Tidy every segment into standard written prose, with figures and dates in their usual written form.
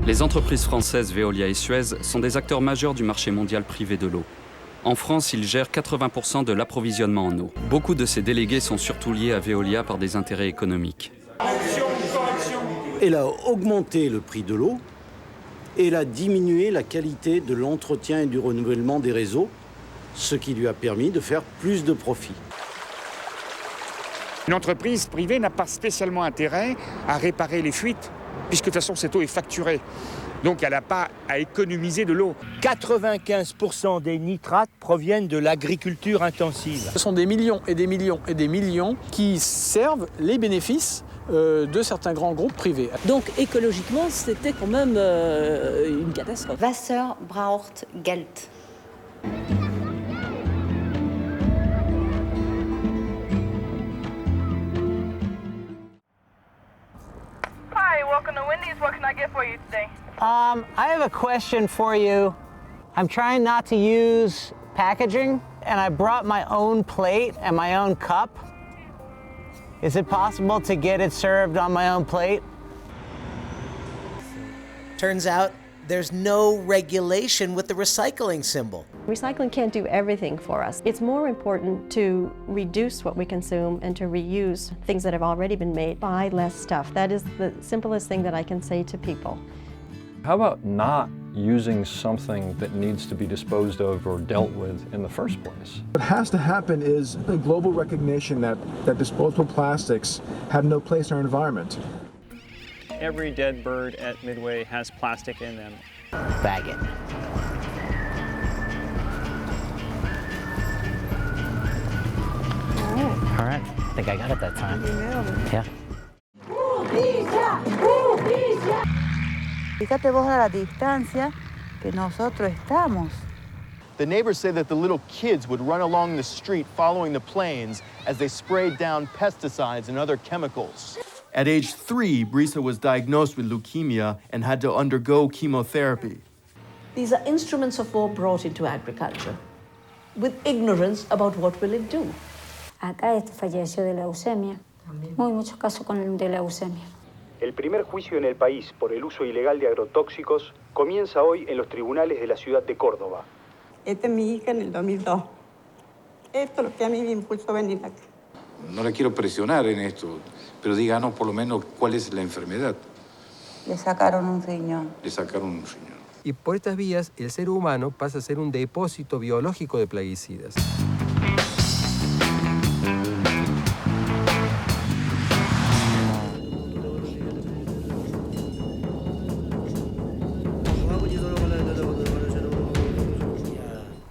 Les entreprises françaises Veolia et Suez sont des acteurs majeurs du marché mondial privé de l'eau. En France, ils gèrent 80% de l'approvisionnement en eau. Beaucoup de ces délégués sont surtout liés à Veolia par des intérêts économiques. Elle a augmenté le prix de l'eau et elle a diminué la qualité de l'entretien et du renouvellement des réseaux, ce qui lui a permis de faire plus de profit. Une entreprise privée n'a pas spécialement intérêt à réparer les fuites, puisque de toute façon cette eau est facturée. Donc elle n'a pas à économiser de l'eau. 95% des nitrates proviennent de l'agriculture intensive. Ce sont des millions et des millions et des millions qui servent les bénéfices de certains grands groupes privés. Donc écologiquement, c'était quand même une catastrophe. Wasser braucht Geld. Hi, welcome to Wendy's. What can I get for you today? I have a question for you. I'm trying not to use packaging, and I brought my own plate and my own cup. Is it possible to get it served on my own plate? Turns out there's no regulation with the recycling symbol. Recycling can't do everything for us. It's more important to reduce what we consume and to reuse things that have already been made. Buy less stuff. That is the simplest thing that I can say to people. How about not using something that needs to be disposed of or dealt with in the first place? What has to happen is a global recognition that disposable plastics have no place in our environment. Every dead bird at Midway has plastic in them. Bag it. All right, I think I got it that time. Yeah. Fíjate vos a la distancia que nosotros estamos. The neighbors say that the little kids would run along the street following the planes as they sprayed down pesticides and other chemicals. At age 3, Brisa was diagnosed with leukemia and had to undergo chemotherapy. These are instruments of war brought into agriculture with ignorance about what will it do. Acá falleció de leucemia. Muy muchos casos de leucemia. El primer juicio en el país por el uso ilegal de agrotóxicos comienza hoy en los tribunales de la ciudad de Córdoba. Esta es mi hija en el 2002. Esto es lo que a mí me impulsó a venir acá. No la quiero presionar en esto, pero díganos por lo menos cuál es la enfermedad. Le sacaron un riñón. Le sacaron un riñón. Y por estas vías, el ser humano pasa a ser un depósito biológico de plaguicidas.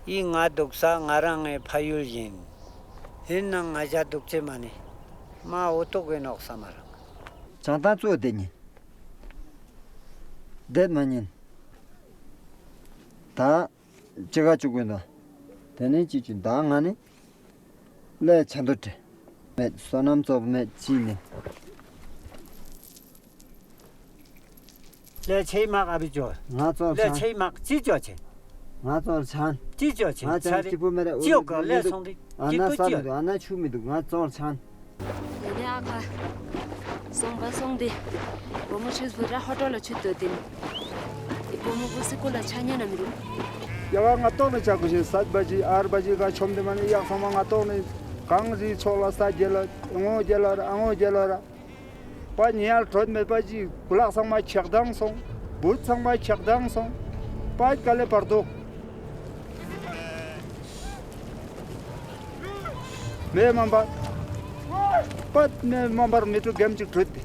이 nga 독사 nga랑 파율진 했나 nga자 독제만이 마 어떻게 녹사마라 장단 줘야 되니 대만인 다 제가 주고나 되는 지진 당하네 내 찬도te 매 소남조 매 지네 내 체막 아비죠 내 체막 지죠체 나도 찬 지죠체 차리 지오가 내 손디 지도지요 안나 추미도 나도 찬 내가 송바송디 보무치스부라 호텔로 치도딘 보무부스콜라 차냐나미루 야가 나토네 자고시 사바지 아르바지가 촘데만이 야사마 나토네 강지 촐라사 젤라 앙오 젤라 파니알 트rod메바지 굴락상마 챵당송 부상마 챵당송 파이칼레 파르도 내 맘바 팟 내 맘바 미투 gem지 트rod데